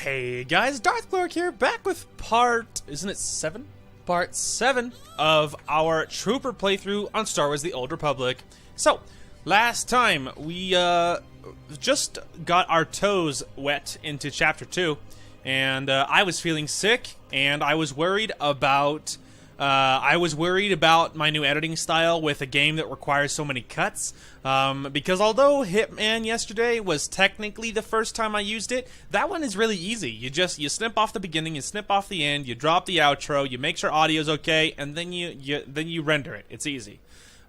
Hey guys, Darth Glork here, back with isn't it 7? Part 7 of our Trooper playthrough on Star Wars The Old Republic. So, last time we just got our toes wet into Chapter 2, and I was feeling sick, and I was worried about my new editing style with a game that requires so many cuts, because although Hitman yesterday was technically the first time I used it, that one is really easy. You snip off the beginning, you snip off the end, you drop the outro, you make sure audio's okay, and then you render it. It's easy.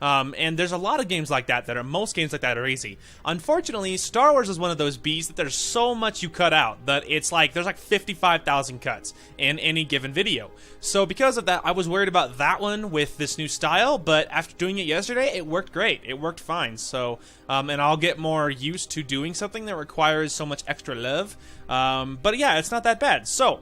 And there's a lot of games like that most games like that are easy. Unfortunately, Star Wars is one of those beasts that there's so much you cut out that it's like there's like 55,000 cuts in any given video. So because of that, I was worried about that one with this new style, but after doing it yesterday, it worked great. It worked fine. So, and I'll get more used to doing something that requires so much extra love. But yeah, it's not that bad. So,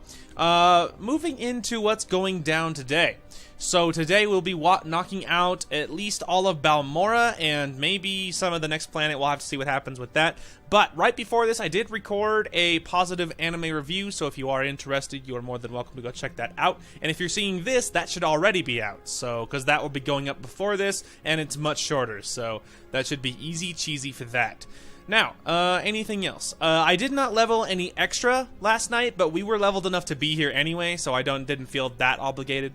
moving into what's going down today. So today we'll be knocking out at least all of Balmorra and maybe some of the next planet. We'll have to see what happens with that. But right before this, I did record a positive anime review, so if you are interested, you are more than welcome to go check that out. And if you're seeing this, that should already be out, so because that will be going up before this, and it's much shorter, so that should be easy cheesy for that. Now, anything else? I did not level any extra last night, but we were leveled enough to be here anyway, so I didn't feel that obligated.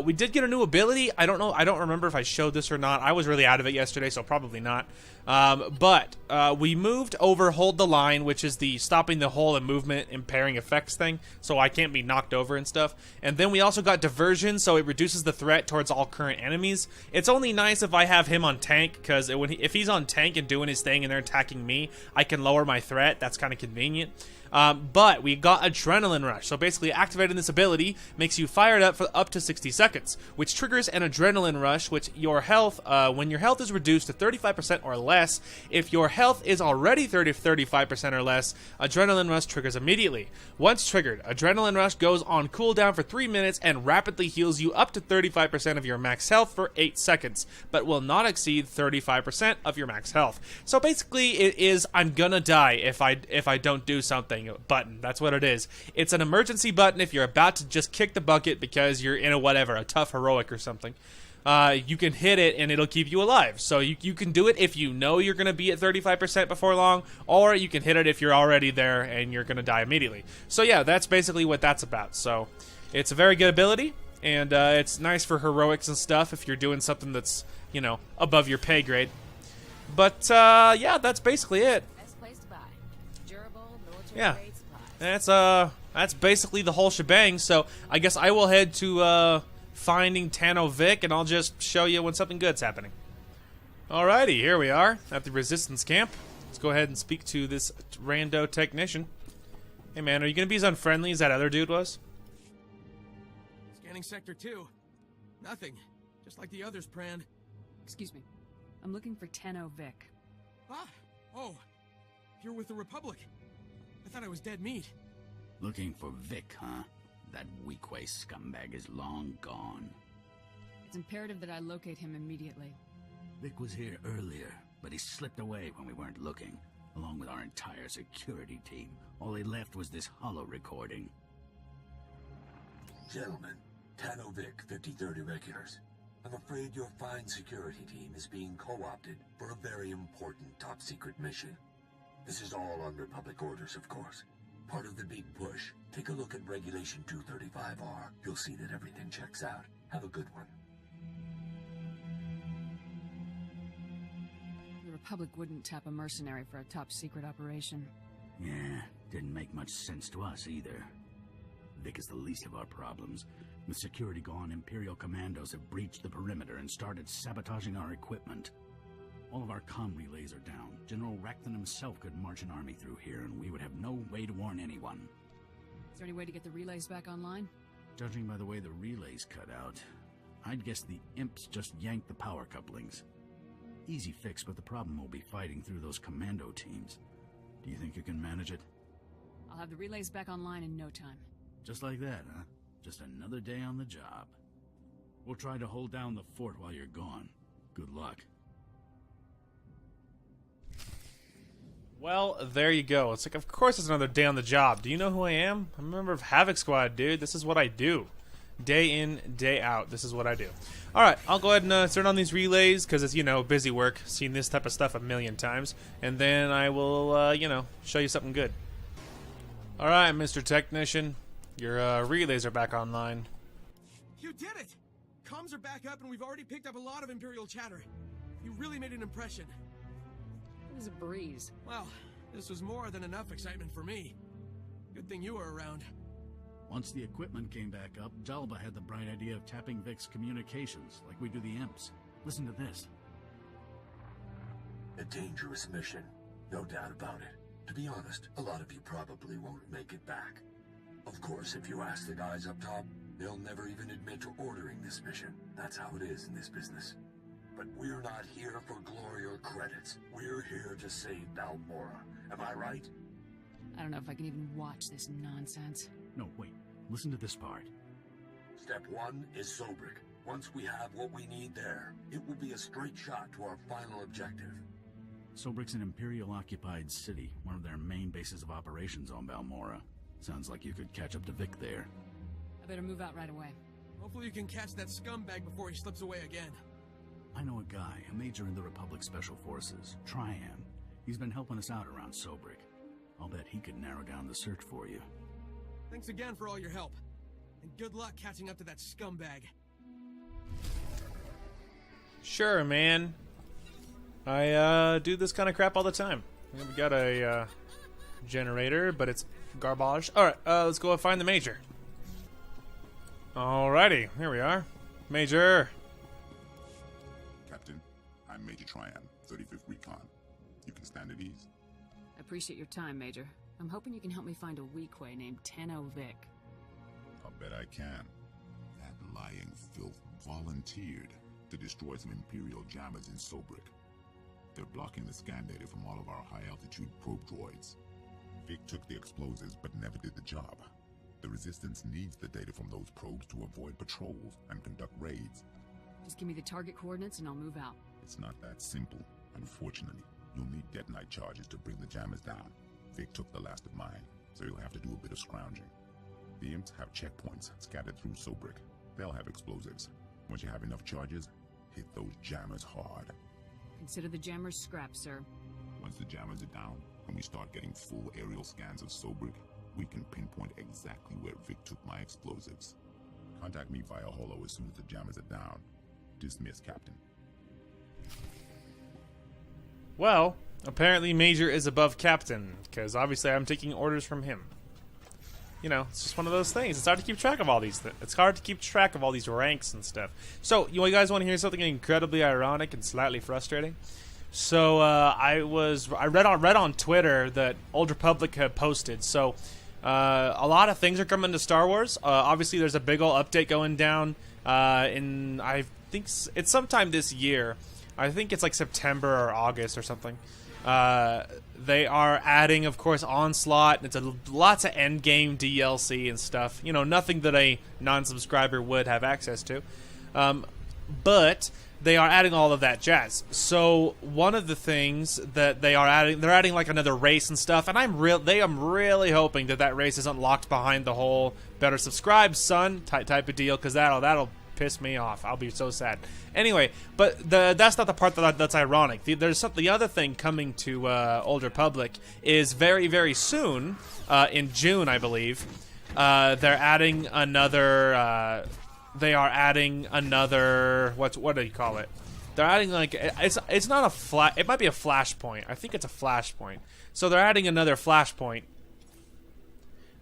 We did get a new ability. I don't remember if I showed this or not. I was really out of it yesterday, so probably not. But we moved over Hold the Line, which is the stopping the whole and movement impairing effects thing, so I can't be knocked over and stuff. And then we also got Diversion, so it reduces the threat towards all current enemies. It's only nice if I have him on tank, because if he's on tank and doing his thing and they're attacking me, I can lower my threat. That's kind of convenient. But we got Adrenaline Rush. So basically activating this ability makes you fired up for up to 60 seconds, which triggers an Adrenaline Rush, which your health, when your health is reduced to 35% or less, if your health is already 35% or less, Adrenaline Rush triggers immediately. Once triggered, Adrenaline Rush goes on cooldown for 3 minutes and rapidly heals you up to 35% of your max health for 8 seconds, but will not exceed 35% of your max health. So basically it is I'm gonna die if I don't do something button. That's what it is. It's an emergency button if you're about to just kick the bucket because you're in a tough heroic or something. You can hit it and it'll keep you alive. So you can do it if you know you're going to be at 35% before long, or you can hit it if you're already there and you're going to die immediately. So yeah, that's basically what that's about. So it's a very good ability, and it's nice for heroics and stuff if you're doing something that's, above your pay grade. But yeah, that's basically it. Yeah, that's basically the whole shebang. So I guess I will head to finding Tano Vic, and I'll just show you when something good's happening. Alrighty, here we are at the Resistance camp. Let's go ahead and speak to this rando technician. Hey man, are you gonna be as unfriendly as that other dude was? Scanning Sector 2. Nothing. Just like the others, Pran. Excuse me. I'm looking for Tano Vic. Ah! Oh! You're with the Republic. I thought I was dead meat. Looking for Vic, huh? That weak-way scumbag is long gone. It's imperative that I locate him immediately. Vic was here earlier, but he slipped away when we weren't looking, along with our entire security team. All they left was this holo recording. Gentlemen, Tano Vic, 53rd Irregulars. I'm afraid your fine security team is being co-opted for a very important top-secret mission. This is all under public orders, of course. Part of the big push. Take a look at Regulation 235R. You'll see that everything checks out. Have a good one. The Republic wouldn't tap a mercenary for a top-secret operation. Yeah, didn't make much sense to us either. Vic is the least of our problems. With security gone, Imperial commandos have breached the perimeter and started sabotaging our equipment. All of our comm relays are down. General Rackton himself could march an army through here, and we would have no way to warn anyone. Is there any way to get the relays back online? Judging by the way the relays cut out, I'd guess the imps just yanked the power couplings. Easy fix, but the problem will be fighting through those commando teams. Do you think you can manage it? I'll have the relays back online in no time. Just like that, huh? Just another day on the job. We'll try to hold down the fort while you're gone. Good luck. Well, there you go. It's like, of course it's another day on the job. Do you know who I am? I'm a member of Havoc Squad, dude. This is what I do. Day in, day out. This is what I do. Alright, I'll go ahead and turn on these relays, because it's, you know, busy work. Seen this type of stuff a million times. And then I will, you know, show you something good. Alright, Mr. Technician. Your relays are back online. You did it! Comms are back up and we've already picked up a lot of Imperial chatter. You really made an impression. It was a breeze. Well, this was more than enough excitement for me. Good thing you were around. Once the equipment came back up, Jalba had the bright idea of tapping Vic's communications, like we do the imps. Listen to this. A dangerous mission, no doubt about it. To be honest, a lot of you probably won't make it back. Of course, if you ask the guys up top, they'll never even admit to ordering this mission. That's how it is in this business. But we're not here for glory or credits. We're here to save Balmorra. Am I right? I don't know if I can even watch this nonsense. No, wait. Listen to this part. Step 1 is Sobrik. Once we have what we need there, it will be a straight shot to our final objective. Sobrik's an Imperial-occupied city, one of their main bases of operations on Balmorra. Sounds like you could catch up to Vic there. I better move out right away. Hopefully you can catch that scumbag before he slips away again. I know a guy, a major in the Republic Special Forces, Trian. He's been helping us out around Sobrik. I'll bet he could narrow down the search for you. Thanks again for all your help. And good luck catching up to that scumbag. Sure, man. I do this kind of crap all the time. We got a generator, but it's garbage. Alright, let's go find the Major. Alrighty, here we are. Major. Captain, I'm Major Trian, 35th Recon. You can stand at ease. I appreciate your time, Major. I'm hoping you can help me find a Weequay named Tenno Vic. I'll bet I can. That lying filth volunteered to destroy some Imperial jammers in Sobrik. They're blocking the scan data from all of our high-altitude probe droids. Vic took the explosives but never did the job. The Resistance needs the data from those probes to avoid patrols and conduct raids. Just give me the target coordinates and I'll move out. It's not that simple. Unfortunately, you'll need detonite charges to bring the jammers down. Vic took the last of mine, so you'll have to do a bit of scrounging. The imps have checkpoints scattered through Sobrik. They'll have explosives. Once you have enough charges, hit those jammers hard. Consider the jammers scrap, sir. Once the jammers are down, and we start getting full aerial scans of Sobrik, we can pinpoint exactly where Vic took my explosives. Contact me via holo as soon as the jammers are down. Dismiss, Captain. Well, apparently Major is above Captain, because obviously I'm taking orders from him. You know, it's just one of those things. It's hard to keep track of all these It's hard to keep track of all these ranks and stuff. So, you guys want to hear something incredibly ironic and slightly frustrating? So, I read on Twitter that Old Republic had posted. So, a lot of things are coming to Star Wars. Obviously, there's a big ol' update going down in, I think it's sometime this year. I think it's like September or August or something. They are adding, of course, Onslaught. It's lots of endgame DLC and stuff. You know, nothing that a non-subscriber would have access to. But they are adding all of that jazz. So one of the things that they're adding like another race and stuff. And I'm really hoping that race isn't locked behind the whole "better subscribe, son" type of deal, because that'll piss me off. I'll be so sad. Anyway, but that's not the part that's ironic. The other thing coming to Old Republic is very, very soon, in June, I believe. They're adding another. They are adding another. What do you call it? They're adding like it's not a flash. It might be a flashpoint. I think it's a flashpoint. So they're adding another flashpoint.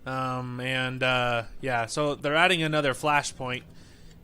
Yeah. So they're adding another flashpoint.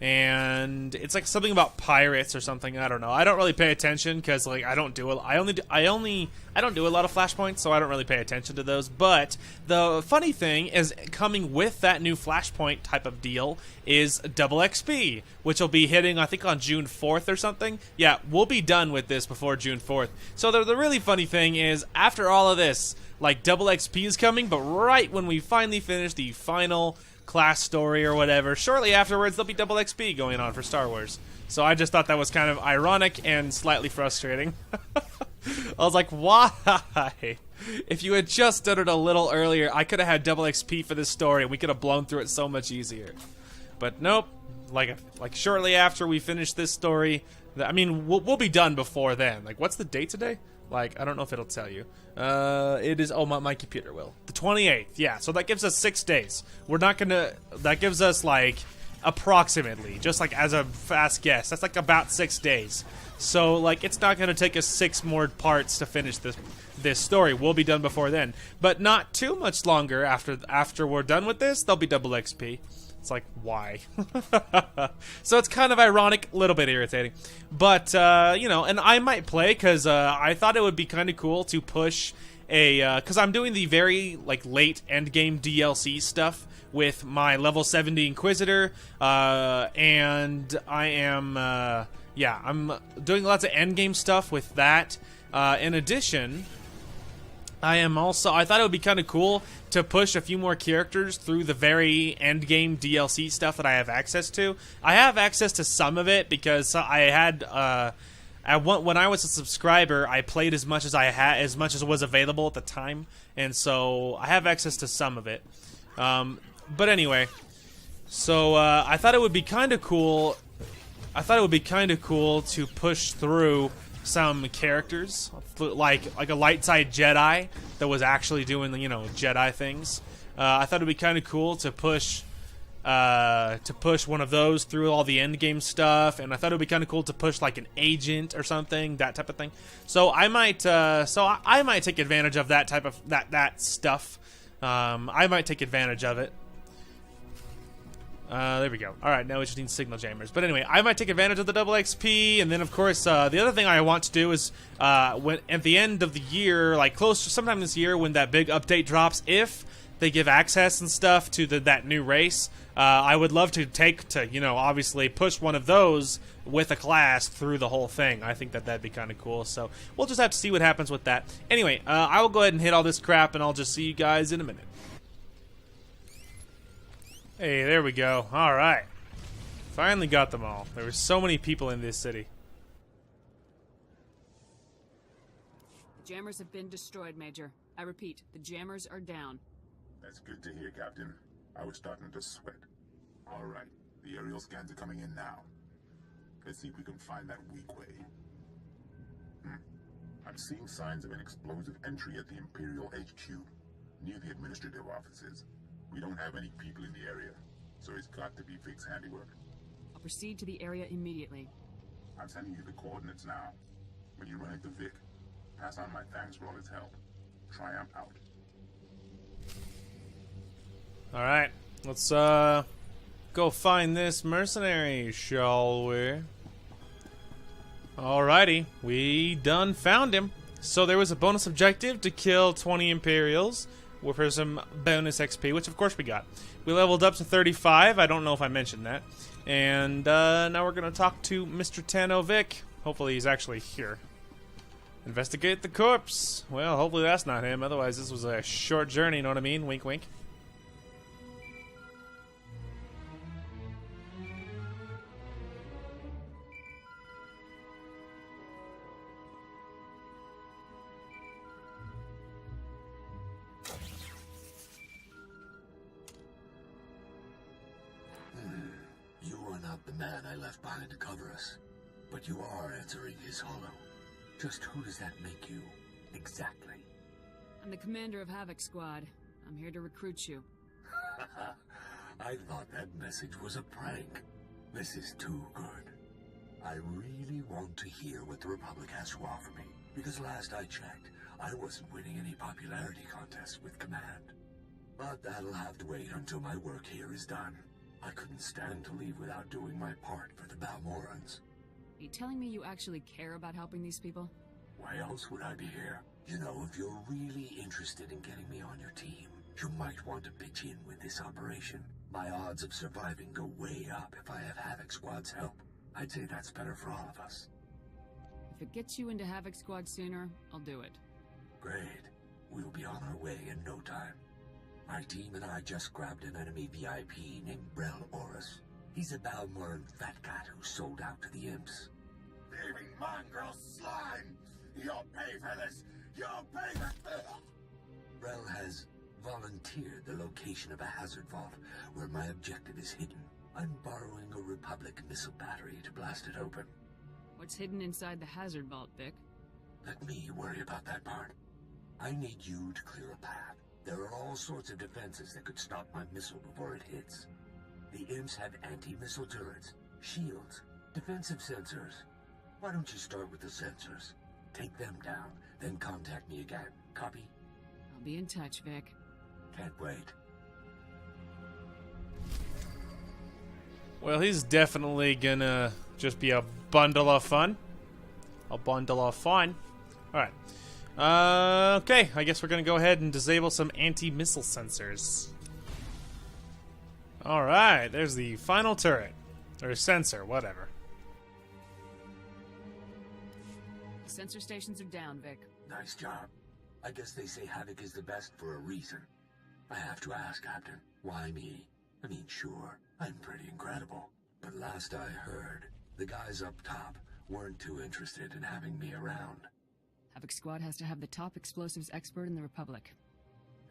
And it's like something about pirates or something. I don't know. I don't really pay attention because like I don't do a lot of flashpoints, so I don't really pay attention to those. But the funny thing is, coming with that new flashpoint type of deal is double XP, which will be hitting I think on June 4th or something. Yeah, we'll be done with this before June 4th. So the really funny thing is, after all of this, like double XP is coming, but right when we finally finish the final class story or whatever, shortly afterwards there'll be double XP going on for Star Wars. So I just thought that was kind of ironic and slightly frustrating. I was like, why? If you had just done it a little earlier, I could have had double XP for this story, and we could have blown through it so much easier. But nope. Like shortly after we finish this story, I mean, we'll be done before then. Like, what's the date today? Like, I don't know if it'll tell you. It is, oh, my computer will. The 28th, yeah. So that gives us 6 days. We're not gonna, that gives us, like, approximately, just like as a fast guess, that's like about 6 days. So, like, it's not gonna take us 6 more parts to finish this story. We'll be done before then. But not too much longer after we're done with this, there'll be double XP. It's like, why? So it's kind of ironic, a little bit irritating. But, you know, and I might play because I thought it would be kind of cool to push a... because I'm doing the very, like, late endgame DLC stuff with my level 70 Inquisitor. And I am... yeah, I'm doing lots of endgame stuff with that. In addition... I thought it would be kind of cool to push a few more characters through the very end game DLC stuff that I have access to. I have access to some of it because I had, when I was a subscriber, I played as much as was available at the time, and so I have access to some of it. But anyway, so I thought it would be kind of cool. I thought it would be kind of cool to push through some characters, like a light side Jedi that was actually doing, you know, Jedi things. I thought it'd be kind of cool to push one of those through all the end game stuff, and I thought it'd be kind of cool to push like an agent or something, that type of thing. So I might take advantage of that type of that stuff. I might take advantage of it. There we go. Alright, now we just need signal jammers. But anyway, I might take advantage of the double XP, and then of course, the other thing I want to do is, when at the end of the year, like close to sometime this year when that big update drops, if they give access and stuff to that new race, I would love to you know, obviously push one of those with a class through the whole thing. I think that'd be kind of cool, so we'll just have to see what happens with that. Anyway, I will go ahead and hit all this crap, and I'll just see you guys in a minute. Hey, there we go. Alright. Finally got them all. There were so many people in this city. The jammers have been destroyed, Major. I repeat, the jammers are down. That's good to hear, Captain. I was starting to sweat. Alright, the aerial scans are coming in now. Let's see if we can find that weak way. I'm seeing signs of an explosive entry at the Imperial HQ, near the administrative offices. We don't have any people in the area, so it's got to be Vic's handiwork. I'll proceed to the area immediately. I'm sending you the coordinates now. When you run into Vic, pass on my thanks for all his help. Triumph out. Alright, let's go find this mercenary, shall we? Alrighty, we done found him. So there was a bonus objective to kill 20 Imperials for some bonus XP, which of course we got. We leveled up to 35, I don't know if I mentioned that. And now we're going to talk to Mr. Tano Vic. Hopefully he's actually here. Investigate the corpse. Well, hopefully that's not him, otherwise this was a short journey, you know what I mean? Wink, wink. The man I left behind to cover us. But you are answering his hollow. Just who does that make you, exactly? I'm the commander of Havoc Squad. I'm here to recruit you. I thought that message was a prank. This is too good. I really want to hear what the Republic has to offer me, because last I checked, I wasn't winning any popularity contests with Command. But that'll have to wait until my work here is done. I couldn't stand to leave without doing my part for the Balmorans. Are you telling me you actually care about helping these people? Why else would I be here? You know, if you're really interested in getting me on your team, you might want to pitch in with this operation. My odds of surviving go way up if I have Havoc Squad's help. I'd say that's better for all of us. If it gets you into Havoc Squad sooner, I'll do it. Great. We'll be on our way in no time. My team and I just grabbed an enemy VIP named Brel Oris. He's a Balmorra and fat cat who sold out to the imps. Thieving mongrel slime! You'll pay for this! You'll pay for this! Rel has volunteered the location of a hazard vault where my objective is hidden. I'm borrowing a Republic missile battery to blast it open. What's hidden inside the hazard vault, Vic? Let me worry about that part. I need you to clear a path. There are all sorts of defenses that could stop my missile before it hits. The imps have anti-missile turrets, shields, defensive sensors. Why don't you start with the sensors? Take them down, then contact me again. Copy? I'll be in touch, Vic. Can't wait. Well, he's definitely gonna just be a bundle of fun. A bundle of fun. Alright. Okay, I guess we're gonna go ahead and disable some anti-missile sensors. Alright, there's the final turret. Or sensor, whatever. The sensor stations are down, Vic. Nice job. I guess they say Havoc is the best for a reason. I have to ask, Captain, why me? I mean, sure, I'm pretty incredible. But last I heard, the guys up top weren't too interested in having me around. Havoc Squad has to have the top explosives expert in the Republic.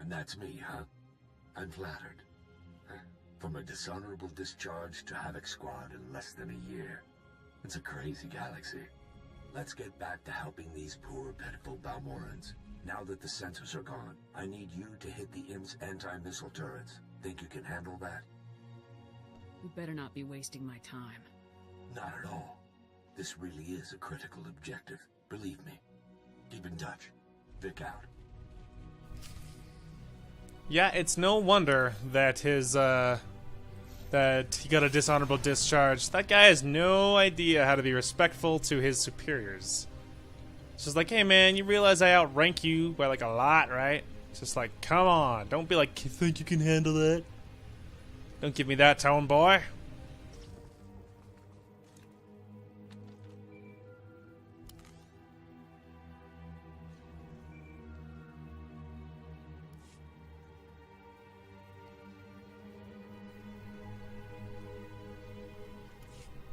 And that's me, huh? I'm flattered. From a dishonorable discharge to Havoc Squad in less than a year. It's a crazy galaxy. Let's get back to helping these poor, pitiful Balmorans. Now that the sensors are gone, I need you to hit the Imp's anti-missile turrets. Think you can handle that? You better not be wasting my time. Not at all. This really is a critical objective. Believe me. Keep in touch. Vic out. Yeah, it's no wonder that that he got a dishonorable discharge. That guy has no idea how to be respectful to his superiors. It's just like, hey man, you realize I outrank you by like a lot, right? It's just like, come on, don't be like, you think you can handle that? Don't give me that tone, boy.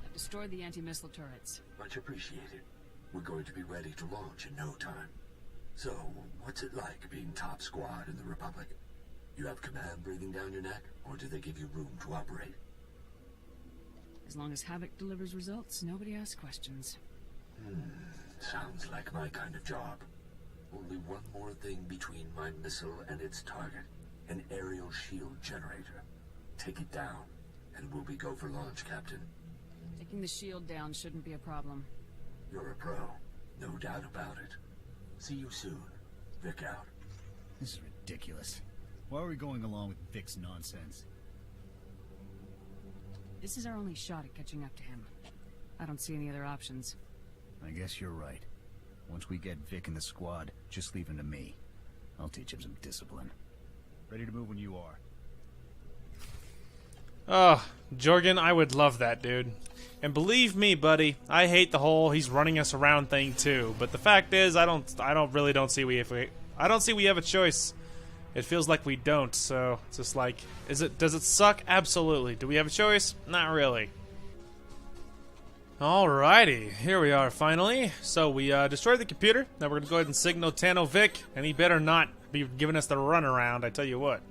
I've destroyed the anti-missile turrets. Much appreciated. We're going to be ready to launch in no time. So, what's it like being top squad in the Republic? You have command breathing down your neck, or do they give you room to operate? As long as Havoc delivers results, nobody asks questions. Sounds like my kind of job. Only one more thing between my missile and its target. An aerial shield generator. Take it down, and we'll be go for launch, Captain. Taking the shield down shouldn't be a problem. You're a pro. No doubt about it. See you soon. Vic out. This is ridiculous. Why are we going along with Vic's nonsense? This is our only shot at catching up to him. I don't see any other options. I guess you're right. Once we get Vic in the squad, just leave him to me. I'll teach him some discipline. Ready to move when you are. Oh, Jorgen, I would love that, dude. And believe me, buddy, I hate the whole he's running us around thing too. But the fact is, I don't see we have a choice. It feels like we don't. So it's just like, does it suck? Absolutely. Do we have a choice? Not really. Alrighty, here we are finally. So we destroyed the computer. Now we're gonna go ahead and signal Tano Vic, and he better not be giving us the runaround. I tell you what.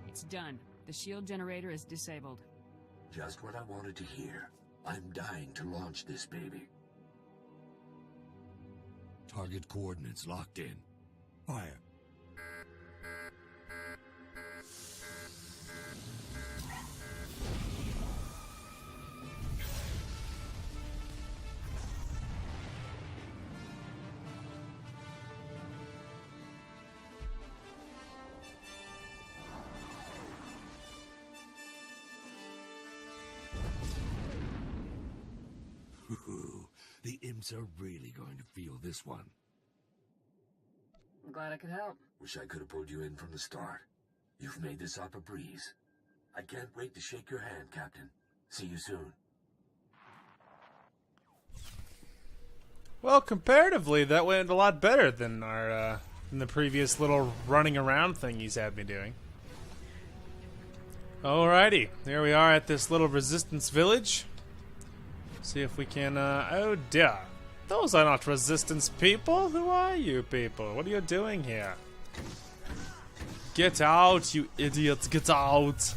It's done. The shield generator is disabled. Just what I wanted to hear. I'm dying to launch this baby. Target coordinates locked in. Fire. The imps are really going to feel this one. I'm glad I could help. Wish I could have pulled you in from the start. You've made this up a breeze. I can't wait to shake your hand, Captain. See you soon. Well, comparatively, that went a lot better than our than the previous little running around thing he's had me doing. Alrighty, here we are at this little resistance village. See if we can, oh dear. Those are not resistance people. Who are you people? What are you doing here? Get out, you idiots. Get out.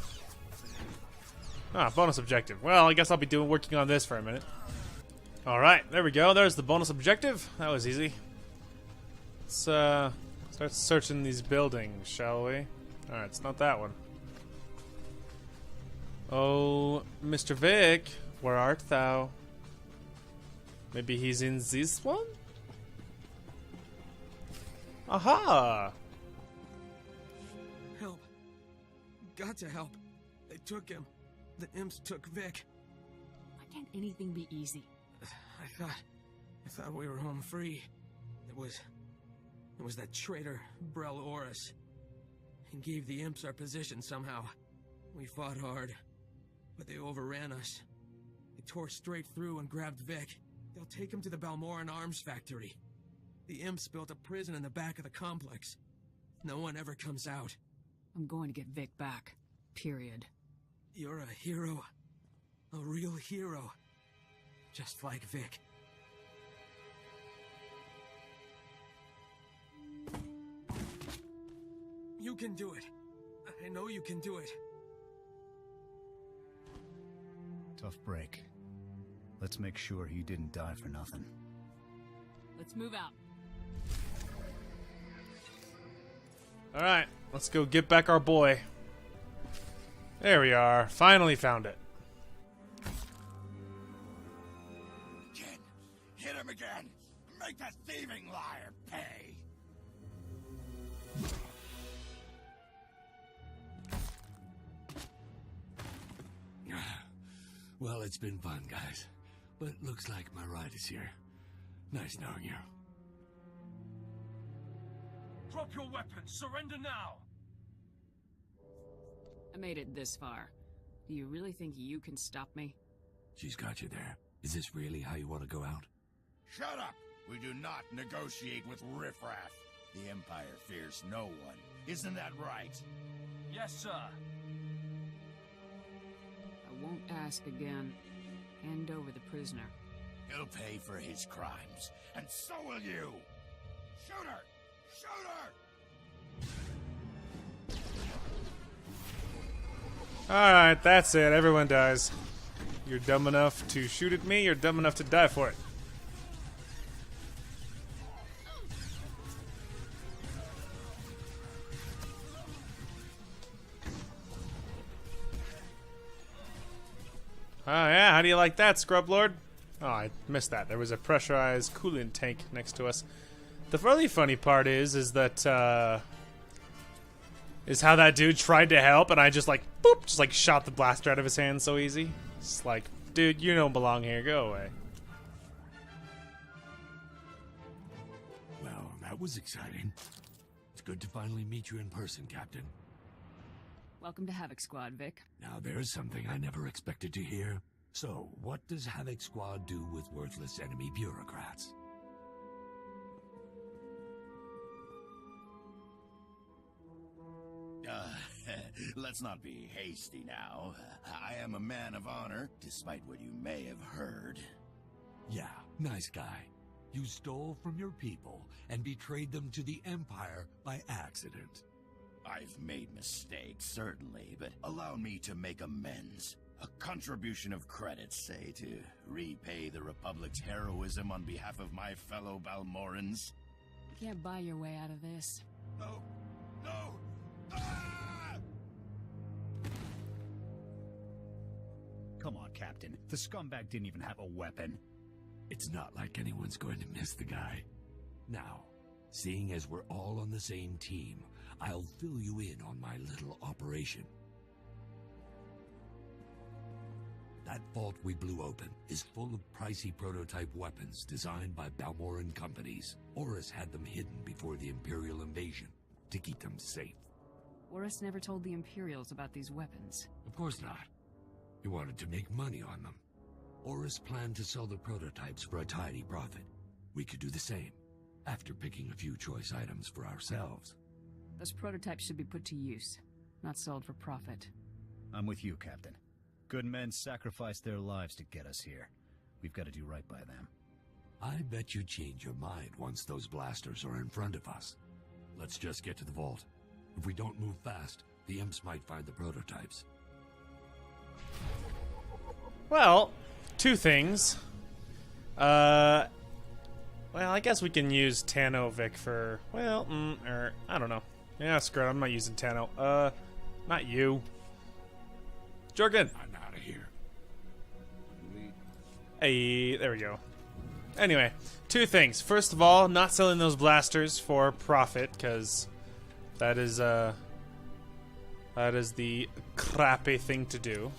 Ah, bonus objective. Well, I guess I'll be working on this for a minute. Alright, there we go. There's the bonus objective. That was easy. Let's start searching these buildings, shall we? Alright, it's not that one. Oh, Mr. Vic, where art thou? Maybe he's in this one? Aha! Help. Got to help. They took him. The imps took Vic. Why can't anything be easy? I thought we were home free. It was that traitor, Brel Oris. He gave the imps our position somehow. We fought hard, but they overran us. They tore straight through and grabbed Vic. They'll take him to the Balmorra and Arms factory. The imps built a prison in the back of the complex. No one ever comes out. I'm going to get Vic back. Period. You're a hero. A real hero. Just like Vic. You can do it. I know you can do it. Tough break. Let's make sure he didn't die for nothing. Let's move out. Alright, let's go get back our boy. There we are. Finally found it. Again. Hit him again. Make that thieving liar pay. Well, it's been fun, guys. But looks like my ride is here. Nice knowing you. Drop your weapons. Surrender now. I made it this far. Do you really think you can stop me? She's got you there. Is this really how you want to go out? Shut up! We do not negotiate with riffraff. The Empire fears no one. Isn't that right? Yes, sir. I won't ask again. Hand over the prisoner. He'll pay for his crimes, and so will you! Shoot her! Shoot her! Alright, that's it. Everyone dies. You're dumb enough to shoot at me, you're dumb enough to die for it. Oh yeah, how do you like that, Scrub Lord? Oh, I missed that. There was a pressurized coolant tank next to us. The really funny part is that, is how that dude tried to help, and I just like, boop, just like shot the blaster out of his hand so easy. It's like, dude, you don't belong here. Go away. Well, that was exciting. It's good to finally meet you in person, Captain. Welcome to Havoc Squad, Vic. Now there's something I never expected to hear. So, what does Havoc Squad do with worthless enemy bureaucrats? Let's not be hasty now. I am a man of honor, despite what you may have heard. Yeah, nice guy. You stole from your people and betrayed them to the Empire by accident. I've made mistakes, certainly, but allow me to make amends. A contribution of credits, say, to repay the Republic's heroism on behalf of my fellow Balmorans. You can't buy your way out of this. No! No! Ah! Come on, Captain. The scumbag didn't even have a weapon. It's not like anyone's going to miss the guy. Now, seeing as we're all on the same team, I'll fill you in on my little operation. That vault we blew open is full of pricey prototype weapons designed by Balmorra and companies. Oris had them hidden before the Imperial invasion to keep them safe. Oris never told the Imperials about these weapons. Of course not. He wanted to make money on them. Oris planned to sell the prototypes for a tidy profit. We could do the same, after picking a few choice items for ourselves. Those prototypes should be put to use, not sold for profit. I'm with you, Captain. Good men sacrifice their lives to get us here. We've got to do right by them. I bet you change your mind once those blasters are in front of us. Let's just get to the vault. If we don't move fast, the imps might find the prototypes. Well, two things. Well, I guess we can use Tanovic for, well, I don't know. Yeah, screw it, I'm not using Tano. Not you. Jorgen. I'm out of here. Hey, there we go. Anyway, two things. First of all, not selling those blasters for profit, because that is the crappy thing to do.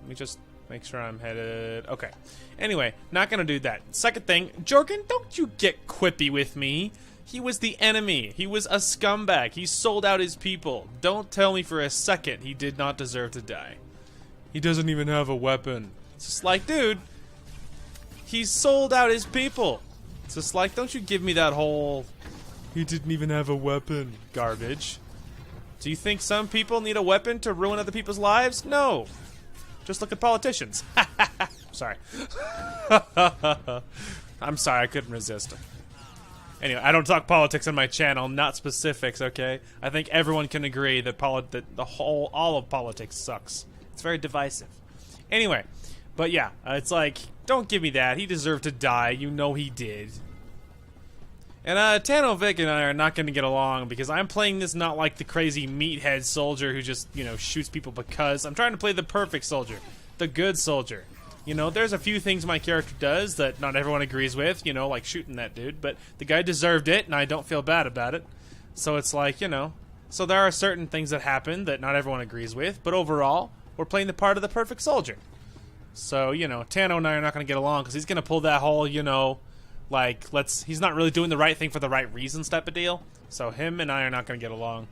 Let me just make sure I'm headed... Okay. Anyway, not gonna do that. Second thing, Jorgen, don't you get quippy with me. He was the enemy. He was a scumbag. He sold out his people. Don't tell me for a second he did not deserve to die. He doesn't even have a weapon. It's just like, dude... He sold out his people. It's just like, don't you give me that whole he didn't even have a weapon garbage. Do you think some people need a weapon to ruin other people's lives? No. Just look at politicians. Sorry. I'm sorry, I couldn't resist. Anyway, I don't talk politics on my channel, not specifics, okay? I think everyone can agree that all of politics sucks. It's very divisive. Anyway, but yeah, it's like, don't give me that. He deserved to die. You know he did. And Tanovic and I are not going to get along because I'm playing this not like the crazy meathead soldier who just, you know, shoots people because. I'm trying to play the perfect soldier. The good soldier. You know, there's a few things my character does that not everyone agrees with, you know, like shooting that dude. But the guy deserved it, and I don't feel bad about it. So it's like, you know. So there are certain things that happen that not everyone agrees with. But overall, we're playing the part of the perfect soldier. So, you know, Tano and I are not going to get along because he's going to pull that whole, you know, like, he's not really doing the right thing for the right reasons type of deal. So him and I are not going to get along.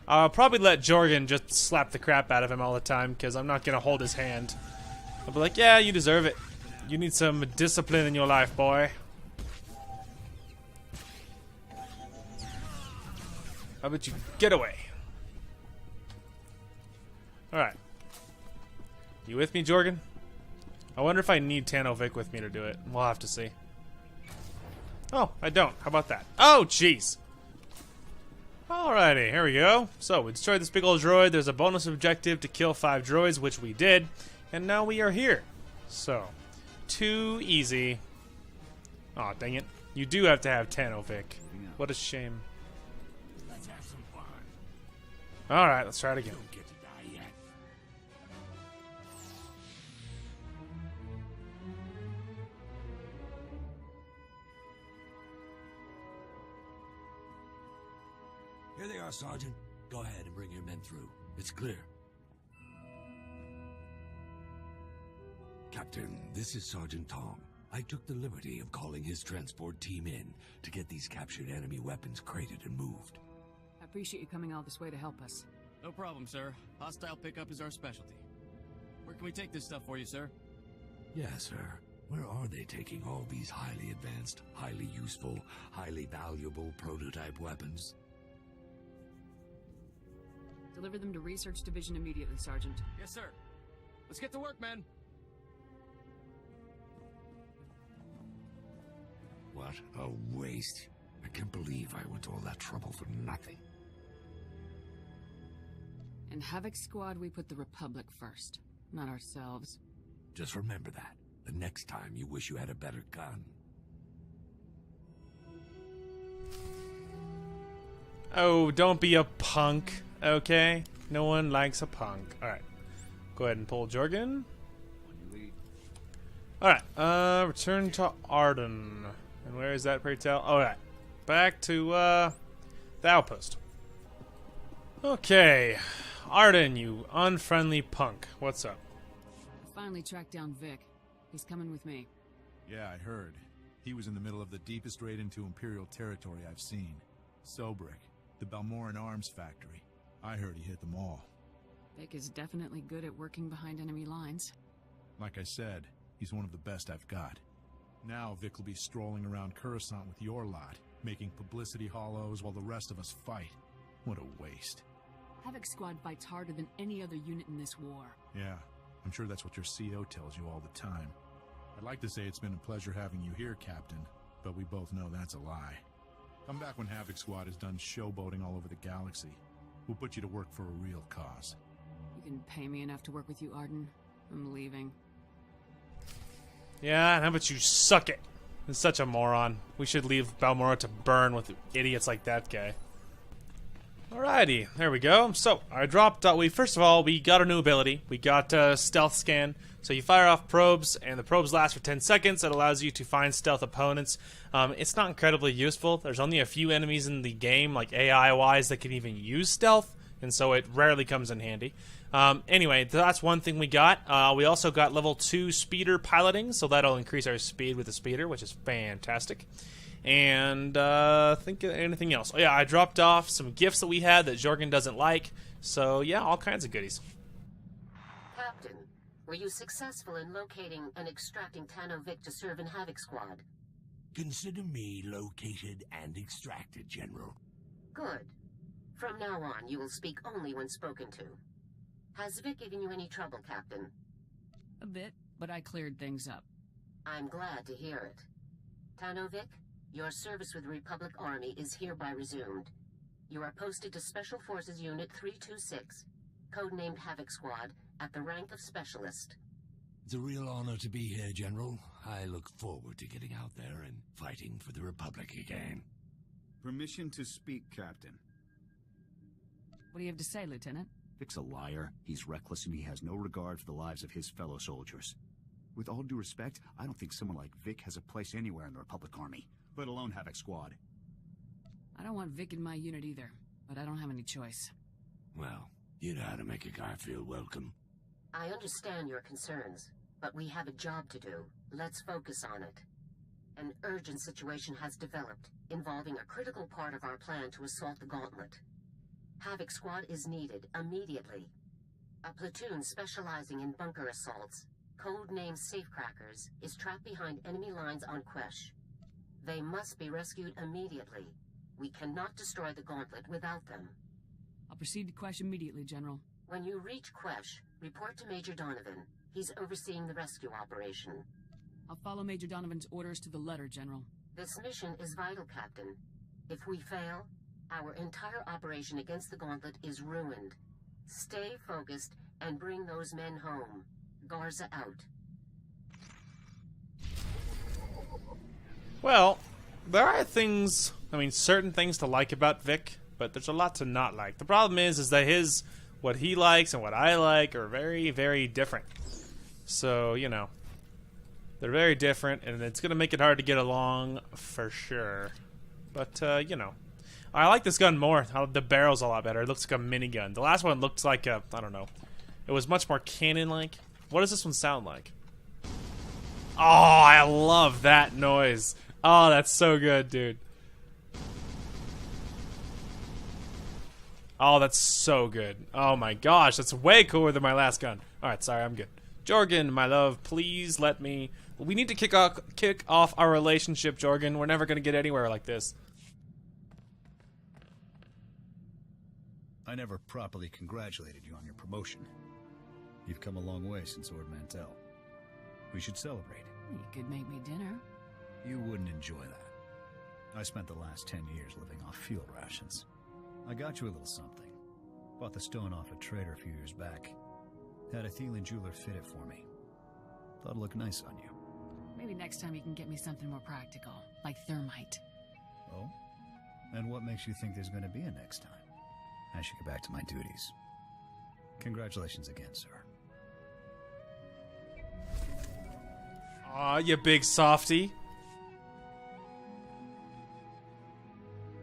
I'll probably let Jorgen just slap the crap out of him all the time because I'm not going to hold his hand. I'll be like, yeah, you deserve it. You need some discipline in your life, boy. How about you get away? Alright. You with me, Jorgen? I wonder if I need Tanovic with me to do it. We'll have to see. Oh, I don't. How about that? Oh, jeez. Alrighty, here we go. So, we destroyed this big old droid. There's a bonus objective to kill 5 droids, which we did. And now we are here. So, too easy. Aw, oh, dang it. You do have to have Tanovic. What a shame. Let's have some fun. Alright, let's try it again. Don't get to die yet. Here they are, Sergeant. Go ahead and bring your men through. It's clear. Captain, this is Sergeant Tong. I took the liberty of calling his transport team in to get these captured enemy weapons crated and moved. I appreciate you coming all this way to help us. No problem, sir. Hostile pickup is our specialty. Where can we take this stuff for you, sir? Yes, sir. Where are they taking all these highly advanced, highly useful, highly valuable prototype weapons? Deliver them to Research Division immediately, Sergeant. Yes, sir. Let's get to work, men. What a waste. I can't believe I went to all that trouble for nothing. In Havoc Squad, we put the Republic first, not ourselves. Just remember that. The next time you wish you had a better gun. Oh, don't be a punk, okay? No one likes a punk. Alright. Go ahead and pull Jorgen. Alright, return to Arden. And where is that, pray tell? Alright. Back to, the outpost. Okay. Arden, you unfriendly punk. What's up? I finally tracked down Vic. He's coming with me. Yeah, I heard. He was in the middle of the deepest raid into Imperial territory I've seen. Sobrik, the Balmorra arms factory. I heard he hit them all. Vic is definitely good at working behind enemy lines. Like I said, he's one of the best I've got. Now Vic will be strolling around Coruscant with your lot, making publicity hollows while the rest of us fight. What a waste. Havoc Squad fights harder than any other unit in this war. Yeah, I'm sure that's what your CO tells you all the time. I'd like to say it's been a pleasure having you here, Captain, but we both know that's a lie. Come back when Havoc Squad is done showboating all over the galaxy. We'll put you to work for a real cause. You can pay me enough to work with you, Arden. I'm leaving. Yeah, how about you suck it? He's such a moron. We should leave Balmorra to burn with idiots like that guy. Alrighty, there we go. So, I dropped, first of all, we got a new ability. We got Stealth Scan. So you fire off probes, and the probes last for 10 seconds. It allows you to find stealth opponents. It's not incredibly useful. There's only a few enemies in the game, like AI-wise, that can even use stealth, and so it rarely comes in handy. Anyway, that's one thing we got. We also got level 2 speeder piloting, so that'll increase our speed with the speeder, which is fantastic. And think of anything else. Oh yeah, I dropped off some gifts that we had that Jorgen doesn't like. So yeah, all kinds of goodies. Captain, were you successful in locating and extracting Tano Vic to serve in Havoc Squad? Consider me located and extracted, General. Good. From now on, you will speak only when spoken to. Has Vic given you any trouble, Captain? A bit, but I cleared things up. I'm glad to hear it. Tano Vic, your service with the Republic Army is hereby resumed. You are posted to Special Forces Unit 326, codenamed Havoc Squad, at the rank of Specialist. It's a real honor to be here, General. I look forward to getting out there and fighting for the Republic again. Permission to speak, Captain. What do you have to say, Lieutenant? Vic's a liar, he's reckless, and he has no regard for the lives of his fellow soldiers. With all due respect, I don't think someone like Vic has a place anywhere in the Republic Army, let alone Havoc Squad. I don't want Vic in my unit either, but I don't have any choice. Well, you know how to make a guy feel welcome. I understand your concerns, but we have a job to do. Let's focus on it. An urgent situation has developed, involving a critical part of our plan to assault the Gauntlet. Havoc Squad is needed immediately. A platoon specializing in bunker assaults, codenamed Safecrackers, is trapped behind enemy lines on Quesh. They must be rescued immediately. We cannot destroy the Gauntlet without them. I'll proceed to Quesh immediately, General. When you reach Quesh, report to Major Donovan. He's overseeing the rescue operation. I'll follow Major Donovan's orders to the letter, General. This mission is vital, Captain. If we fail, our entire operation against the Gauntlet is ruined. Stay focused and bring those men home. Garza out. Well, there are things, certain things to like about Vic, but there's a lot to not like. The problem is that what he likes and what I like are very, very different. So, they're very different, and it's going to make it hard to get along for sure. But, I like this gun more. The barrel's a lot better. It looks like a minigun. The last one looked like I don't know. It was much more cannon-like. What does this one sound like? Oh, I love that noise. Oh, that's so good, dude. Oh, that's so good. Oh my gosh, that's way cooler than my last gun. Alright, sorry, I'm good. Jorgen, my love, please let me... We need to kick off our relationship, Jorgen. We're never going to get anywhere like this. I never properly congratulated you on your promotion. You've come a long way since Ord Mantell. We should celebrate. You could make me dinner. You wouldn't enjoy that. I spent the last 10 years living off field rations. I got you a little something. Bought the stone off a trader a few years back. Had a Thielen jeweler fit it for me. Thought it'd look nice on you. Maybe next time you can get me something more practical, like thermite. Oh? And what makes you think there's going to be a next time? I should get back to my duties. Congratulations again, sir. Aw, you big softy.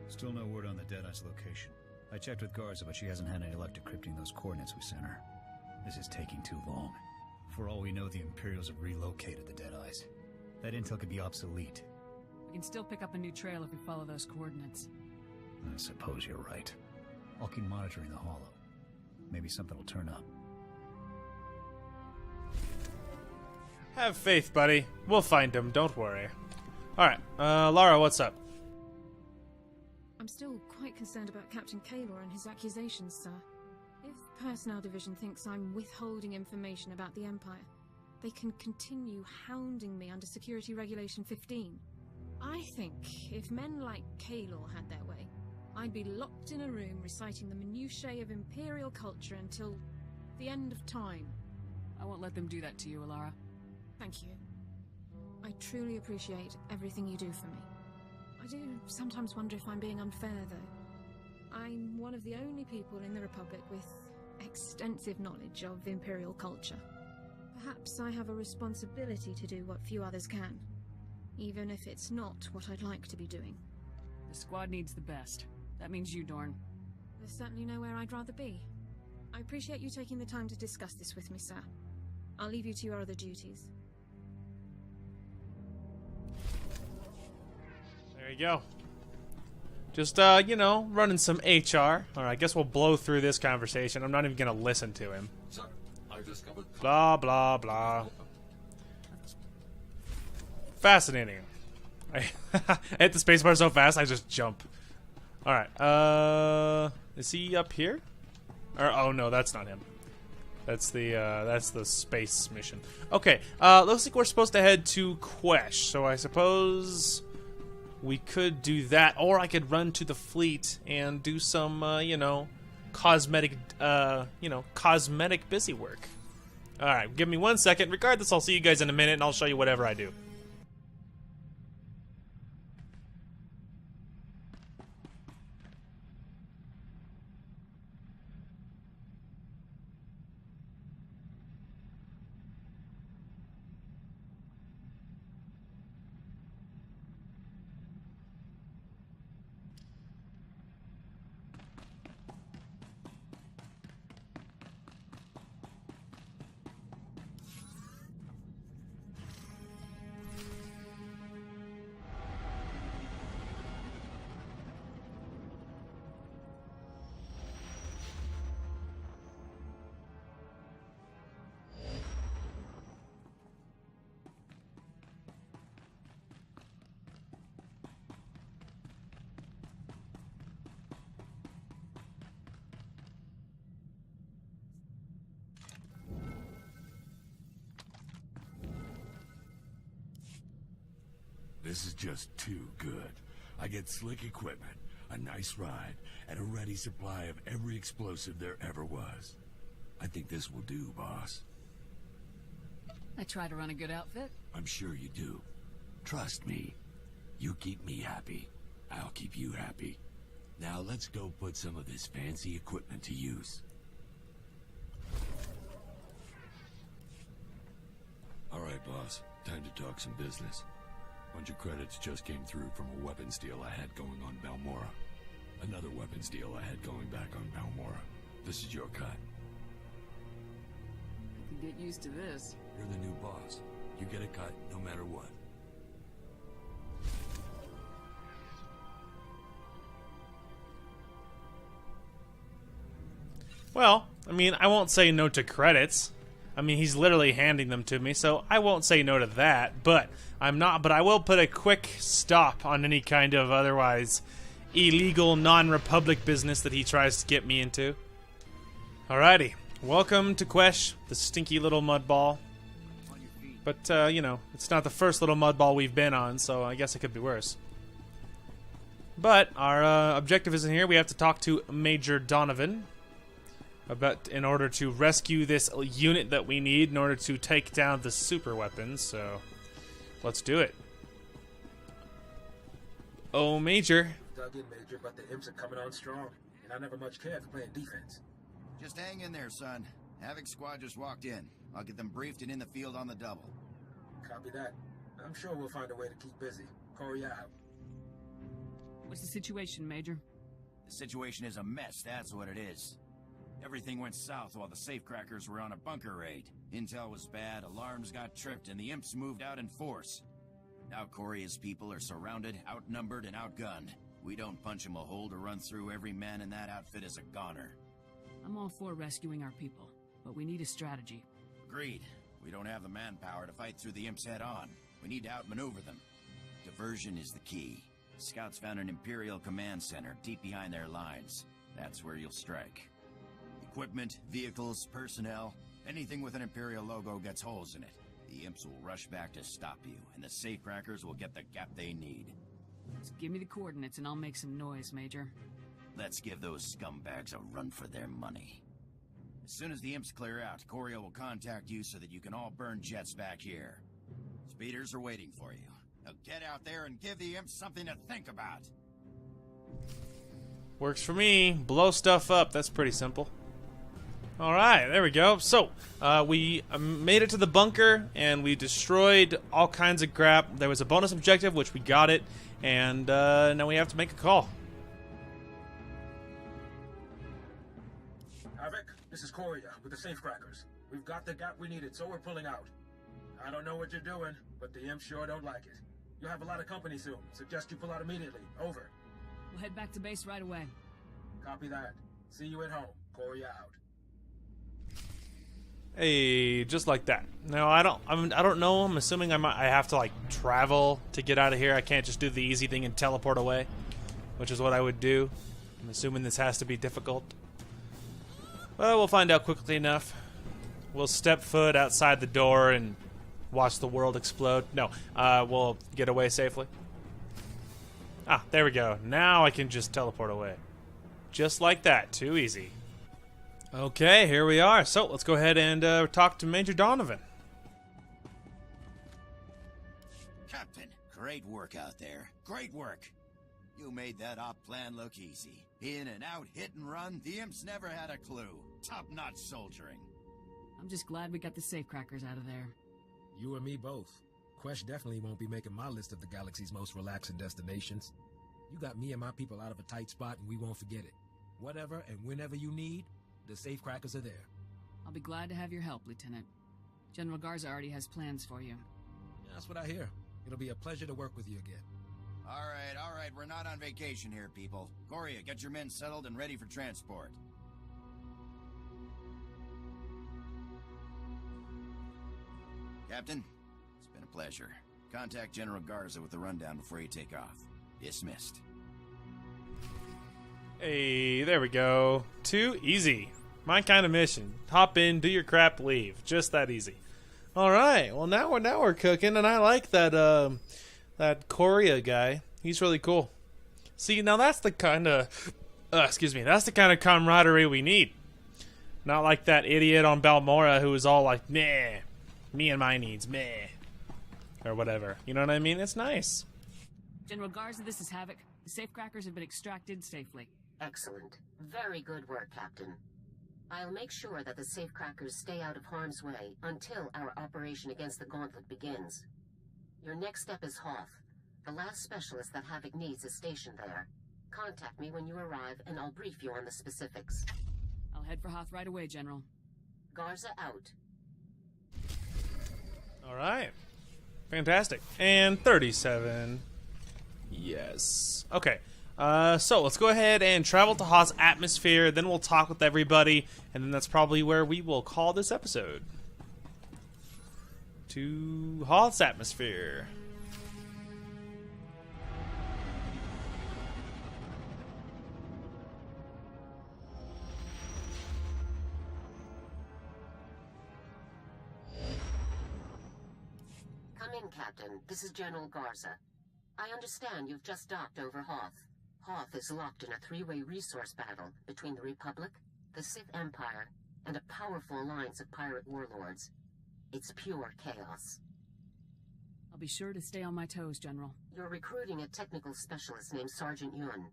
Still no word on the Deadeye's location. I checked with Garza, but she hasn't had any luck decrypting those coordinates we sent her. This is taking too long. For all we know, the Imperials have relocated the Deadeyes. That intel could be obsolete. We can still pick up a new trail if we follow those coordinates. I suppose you're right. I'll keep monitoring the Hollow. Maybe something will turn up. Have faith, buddy. We'll find him, don't worry. Alright, Lara, what's up? I'm still quite concerned about Captain Kaylor and his accusations, sir. If Personnel Division thinks I'm withholding information about the Empire, they can continue hounding me under Security Regulation 15. I think if men like Kaylor had their way, I'd be locked in a room reciting the minutiae of Imperial culture until the end of time. I won't let them do that to you, Alara. Thank you. I truly appreciate everything you do for me. I do sometimes wonder if I'm being unfair, though. I'm one of the only people in the Republic with extensive knowledge of Imperial culture. Perhaps I have a responsibility to do what few others can, even if it's not what I'd like to be doing. The squad needs the best. That means you, Dorn. There's certainly nowhere I'd rather be. I appreciate you taking the time to discuss this with me, sir. I'll leave you to your other duties. There you go. Just, you know, running some HR. Alright, I guess we'll blow through this conversation. I'm not even gonna listen to him. Sir, I discovered... Blah, blah, blah. Fascinating. I hit the spacebar so fast, I just jump. Alright, is he up here? Or, oh no, that's not him. That's the space mission. Okay, looks like we're supposed to head to Quesh, so I suppose we could do that, or I could run to the fleet and do some, you know, cosmetic busy work. Alright, give me 1 second. Regardless, I'll see you guys in a minute, and I'll show you whatever I do. This is just too good. I get slick equipment, a nice ride, and a ready supply of every explosive there ever was. I think this will do, boss. I try to run a good outfit. I'm sure you do. Trust me. You keep me happy. I'll keep you happy. Now let's go put some of this fancy equipment to use. All right, boss. Time to talk some business. Bunch of credits just came through from a weapons deal I had going on Balmorra. Another weapons deal I had going back on Balmorra. This is your cut. I can get used to this. You're the new boss. You get a cut no matter what. Well, I mean, I won't say no to credits. I mean, he's literally handing them to me, so I won't say no to that, but I will put a quick stop on any kind of otherwise illegal non-Republic business that he tries to get me into. Alrighty, welcome to Quesh, the stinky little mud ball. But, you know, it's not the first little mud ball we've been on, so I guess it could be worse. But our objective isn't here. We have to talk to Major Donovan in order to rescue this unit that we need in order to take down the super weapons, so let's do it. Oh, Major. Dug in, Major, but the imps are coming on strong, and I never much cared for playing defense. Just hang in there, son. Havoc squad just walked in. I'll get them briefed and in the field on the double. Copy that. I'm sure we'll find a way to keep busy. Corey out. What's the situation, Major? The situation is a mess, that's what it is. Everything went south while the safecrackers were on a bunker raid. Intel was bad, alarms got tripped, and the imps moved out in force. Now Corey and his people are surrounded, outnumbered, and outgunned. We don't punch him a hole to run through. Every man in that outfit is a goner. I'm all for rescuing our people, but we need a strategy. Agreed. We don't have the manpower to fight through the imps head-on. We need to outmaneuver them. Diversion is the key. Scouts found an Imperial command center deep behind their lines. That's where you'll strike. Equipment, vehicles, personnel, anything with an Imperial logo gets holes in it. The imps will rush back to stop you, and the safecrackers will get the gap they need. Just give me the coordinates and I'll make some noise, Major. Let's give those scumbags a run for their money. As soon as the imps clear out, Corio will contact you so that you can all burn jets back here. Speeders are waiting for you. Now get out there and give the imps something to think about. Works for me. Blow stuff up. That's pretty simple. Alright, there we go. So, we made it to the bunker, and we destroyed all kinds of crap. There was a bonus objective, which we got it, and now we have to make a call. Havoc, this is Coria with the safecrackers. We've got the gap we needed, so we're pulling out. I don't know what you're doing, but the imps sure don't like it. You'll have a lot of company soon. Suggest you pull out immediately. Over. We'll head back to base right away. Copy that. See you at home. Coria out. Hey, just like that. No, I don't know. I'm assuming I have to like travel to get out of here. I can't just do the easy thing and teleport away, which is what I would do. I'm assuming this has to be difficult. Well, we'll find out quickly enough. We'll step foot outside the door and watch the world explode. No, we'll get away safely. Ah, there we go. Now I can just teleport away. Just like that. Too easy. Okay, here we are. So, let's go ahead and talk to Major Donovan. Captain, great work out there. Great work. You made that op plan look easy. In and out, hit and run, the imps never had a clue. Top-notch soldiering. I'm just glad we got the safecrackers out of there. You and me both. Quesh definitely won't be making my list of the galaxy's most relaxing destinations. You got me and my people out of a tight spot and we won't forget it. Whatever and whenever you need, the safecrackers are there. I'll be glad to have your help, Lieutenant. General Garza already has plans for you. Yeah, that's what I hear. It'll be a pleasure to work with you again. All right, we're not on vacation here, people. Coria, get your men settled and ready for transport. Captain, it's been a pleasure. Contact General Garza with the rundown before you take off. Dismissed. Hey, there we go. Too easy. My kind of mission. Hop in, do your crap, leave. Just that easy. All right. Well, now we're cooking, and I like that that Coria guy. He's really cool. See, now that's the kind of that's the kind of camaraderie we need. Not like that idiot on Balmorra who was all like, "Meh, me and my needs, meh," or whatever. You know what I mean? It's nice. General Garza, this is Havoc. The safecrackers have been extracted safely. Excellent. Very good work, Captain. I'll make sure that the safecrackers stay out of harm's way until our operation against the Gauntlet begins. Your next step is Hoth. The last specialist that Havoc needs is stationed there. Contact me when you arrive, and I'll brief you on the specifics. I'll head for Hoth right away, General. Garza out. All right. Fantastic. And 37. Yes. Okay. So let's go ahead and travel to Hoth's atmosphere, then we'll talk with everybody, and then that's probably where we will call this episode. To Hoth's atmosphere. Come in, Captain. This is General Garza. I understand you've just docked over Hoth. Hoth is locked in a three-way resource battle between the Republic, the Sith Empire, and a powerful alliance of pirate warlords. It's pure chaos. I'll be sure to stay on my toes, General. You're recruiting a technical specialist named Sergeant Yun.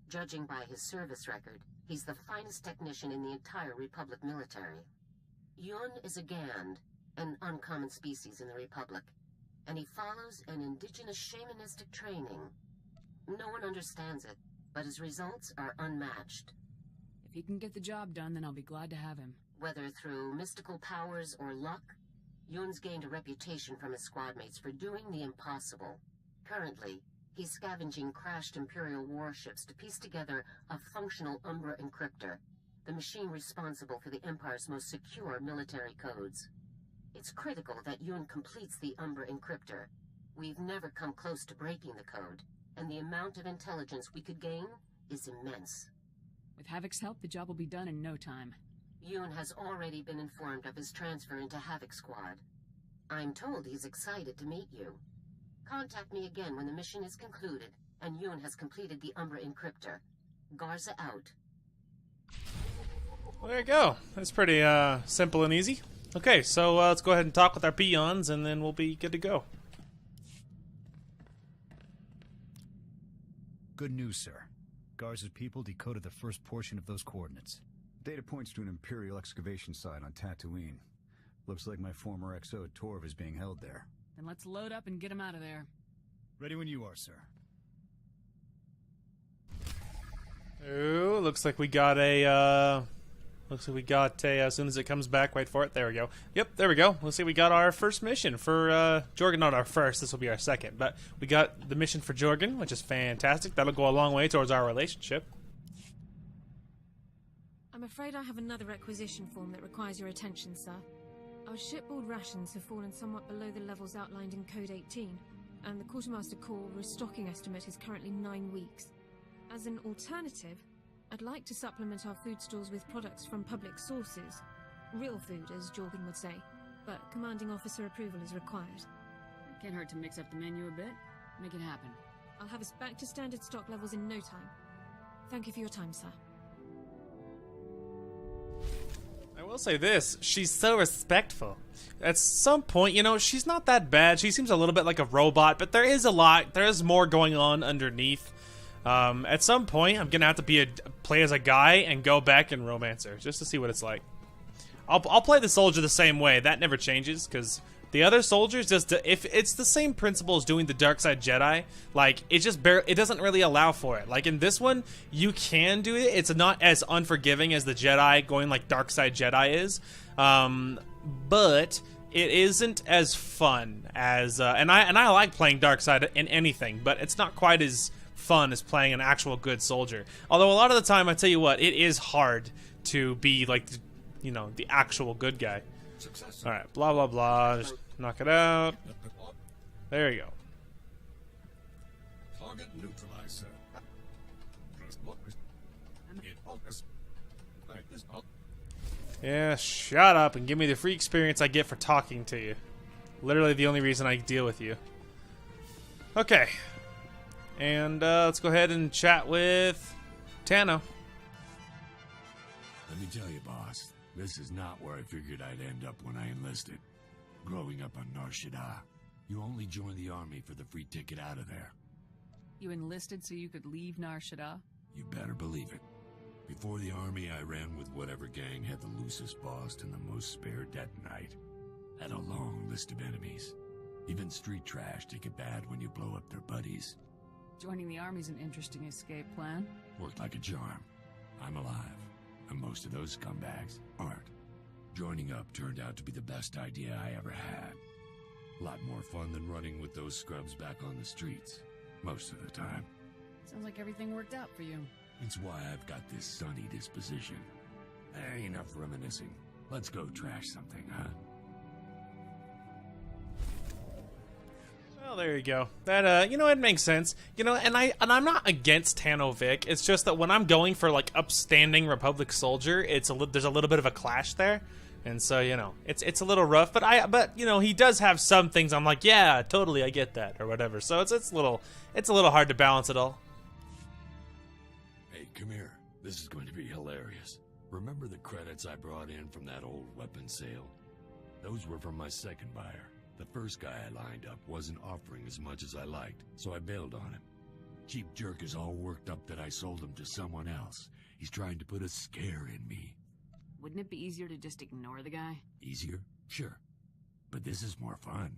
Judging by his service record, he's the finest technician in the entire Republic military. Yun is a Gand, an uncommon species in the Republic, and he follows an indigenous shamanistic training. No one understands it, but his results are unmatched. If he can get the job done, then I'll be glad to have him. Whether through mystical powers or luck, Yun's gained a reputation from his squad mates for doing the impossible. Currently, he's scavenging crashed Imperial warships to piece together a functional Umbra encryptor, the machine responsible for the Empire's most secure military codes. It's critical that Yun completes the Umbra encryptor. We've never come close to breaking the code, and the amount of intelligence we could gain is immense. With Havoc's help, the job will be done in no time. Yun has already been informed of his transfer into Havoc Squad. I'm told he's excited to meet you. Contact me again when the mission is concluded and Yoon has completed the Umbra encryptor. Garza out. Well, there you go. That's pretty simple and easy. Okay, so let's go ahead and talk with our peons, and then we'll be good to go. Good news, sir. Garza's people decoded the first portion of those coordinates. Data points to an Imperial excavation site on Tatooine. Looks like my former SWTOR is being held there. Then let's load up and get him out of there. Ready when you are, sir. Ooh, looks like we got a, as soon as it comes back, wait for it, there we go. Yep, there we go. Let's see, we got our first mission for, Jorgen, not our first, this will be our second, but we got the mission for Jorgen, which is fantastic. That'll go a long way towards our relationship. I'm afraid I have another requisition form that requires your attention, sir. Our shipboard rations have fallen somewhat below the levels outlined in Code 18, and the Quartermaster Corps restocking estimate is currently 9 weeks. As an alternative, I'd like to supplement our food stores with products from public sources. Real food, as Jorgen would say, but commanding officer approval is required. Can't hurt to mix up the menu a bit. Make it happen. I'll have us back to standard stock levels in no time. Thank you for your time, sir. I will say this, she's so respectful. At some point, you know, she's not that bad. She seems a little bit like a robot, but there is more going on underneath. At some point, I'm gonna have to play as a guy and go back and romance her, just to see what it's like. I'll play the soldier the same way. That never changes, because the other soldiers, if it's the same principle as doing the Dark Side Jedi, like, it doesn't really allow for it. Like, in this one, you can do it. It's not as unforgiving as the Jedi going like Dark Side Jedi is, but it isn't as fun as, and I like playing Dark Side in anything, but it's not quite as fun as playing an actual good soldier. Although a lot of the time, I tell you what, it is hard to be like, you know, the actual good guy. All right, blah blah blah. Just knock it out. There you go. Target neutralized, sir. Yeah, shut up and give me the free experience I get for talking to you. Literally the only reason I deal with you. Okay. And let's go ahead and chat with Tano. Let me tell you, boss, this is not where I figured I'd end up when I enlisted. Growing up on Nar Shaddaa, you only joined the army for the free ticket out of there. You enlisted so you could leave Nar Shaddaa? You better believe it. Before the army, I ran with whatever gang had the loosest boss and the most spare detonite. Had a long list of enemies. Even street trash take it bad when you blow up their buddies. Joining the army's an interesting escape plan. Worked like a charm. I'm alive, and most of those scumbags aren't. Joining up turned out to be the best idea I ever had. A lot more fun than running with those scrubs back on the streets, most of the time. Sounds like everything worked out for you. It's why I've got this sunny disposition. Enough reminiscing. Let's go trash something, huh? Well, there you go. That you know, it makes sense. You know, and I'm not against Tano Vic. It's just that when I'm going for like upstanding Republic soldier, there's a little bit of a clash there, and so, you know, it's a little rough. But you know, he does have some things I'm like, yeah, totally, I get that, or whatever. So it's a little hard to balance it all. Hey, come here. This is going to be hilarious. Remember the credits I brought in from that old weapon sale? Those were from my second buyer. The first guy I lined up wasn't offering as much as I liked, so I bailed on him. Cheap jerk is all worked up that I sold him to someone else. He's trying to put a scare in me. Wouldn't it be easier to just ignore the guy? Easier? Sure. But this is more fun.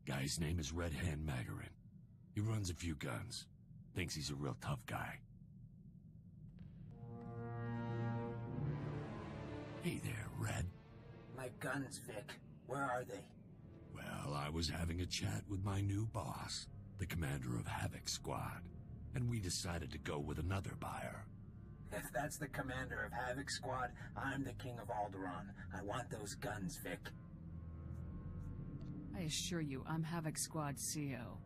Guy's name is Red Hand Magarin. He runs a few guns. Thinks he's a real tough guy. Hey there, Red. My guns, Vic. Where are they? Well, I was having a chat with my new boss, the commander of Havoc Squad, and we decided to go with another buyer. If that's the commander of Havoc Squad, I'm the king of Alderaan. I want those guns, Vic. I assure you, I'm Havoc Squad CO.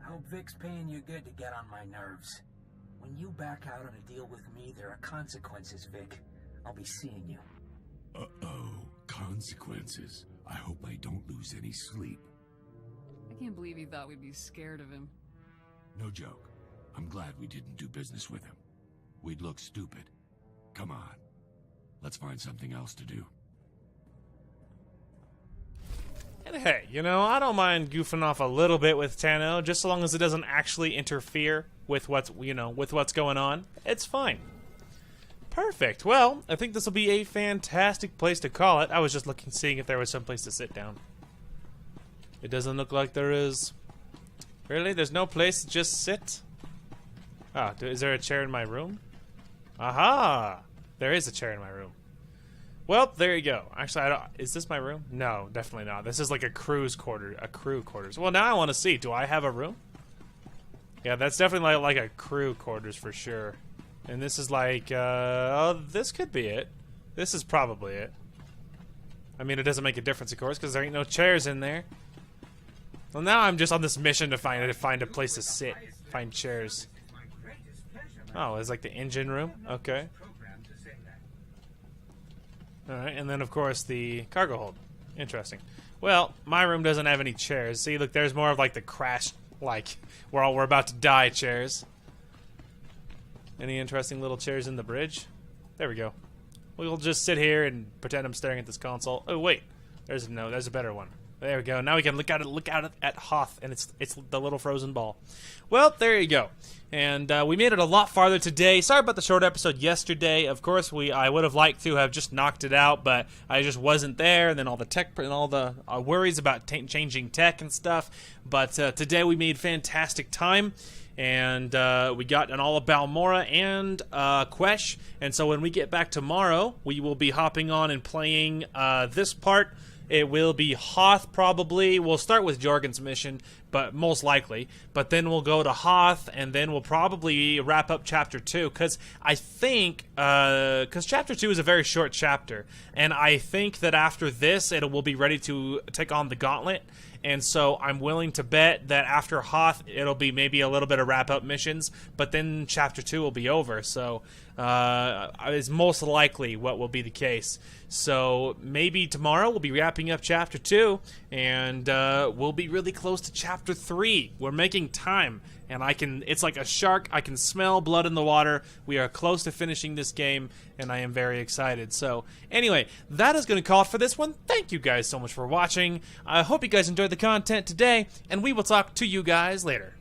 I hope Vic's paying you good to get on my nerves. When you back out on a deal with me, there are consequences, Vic. I'll be seeing you. Uh-oh. Consequences. I hope I don't lose any sleep. I can't believe he thought we'd be scared of him. No joke. I'm glad we didn't do business with him. We'd look stupid. Come on. Let's find something else to do. And hey, you know, I don't mind goofing off a little bit with Tano, just so long as it doesn't actually interfere with what's, you know, with what's going on. It's fine. Perfect. Well, I think this will be a fantastic place to call it. I was just seeing if there was some place to sit down. It doesn't look like there is. Really? There's no place to just sit? Oh, is there a chair in my room? Aha! There is a chair in my room. Well, there you go. Actually, is this my room? No, definitely not. This is like a crew quarters. Well, now I want to see. Do I have a room? Yeah, that's definitely like a crew quarters for sure. And this is like, oh, this could be it. This is probably it. I mean, it doesn't make a difference, of course, because there ain't no chairs in there. Well, now I'm just on this mission to find a place to sit, find chairs. Oh, it's like the engine room. Okay. Alright, and then of course the cargo hold. Interesting. Well, my room doesn't have any chairs. See, look, there's more of like the crash, like, we're about to die chairs. Any interesting little chairs in the bridge? There we go. We'll just sit here and pretend I'm staring at this console. Oh wait, there's a better one. There we go. Now we can look out at Hoth, and it's the little frozen ball. Well, there you go. And we made it a lot farther today. Sorry about the short episode yesterday. Of course, I would have liked to have just knocked it out, but I just wasn't there. And then all the tech and all the worries about changing tech and stuff. But today we made fantastic time. And we got an all of Balmorra and Quesh. And so when we get back tomorrow, we will be hopping on and playing this part. It will be Hoth, probably. We'll start with Jorgen's mission, but most likely. But then we'll go to Hoth, and then we'll probably wrap up Chapter 2. Because I think, because Chapter 2 is a very short chapter. And I think that after this, it will be ready to take on the Gauntlet. And so I'm willing to bet that after Hoth, it'll be maybe a little bit of wrap-up missions. But then Chapter 2 will be over. So is most likely what will be the case. So maybe tomorrow we'll be wrapping up Chapter 2. And we'll be really close to Chapter 3. We're making time. And it's like a shark. I can smell blood in the water. We are close to finishing this game, and I am very excited. So, anyway, that is going to call it for this one. Thank you guys so much for watching. I hope you guys enjoyed the content today, and we will talk to you guys later.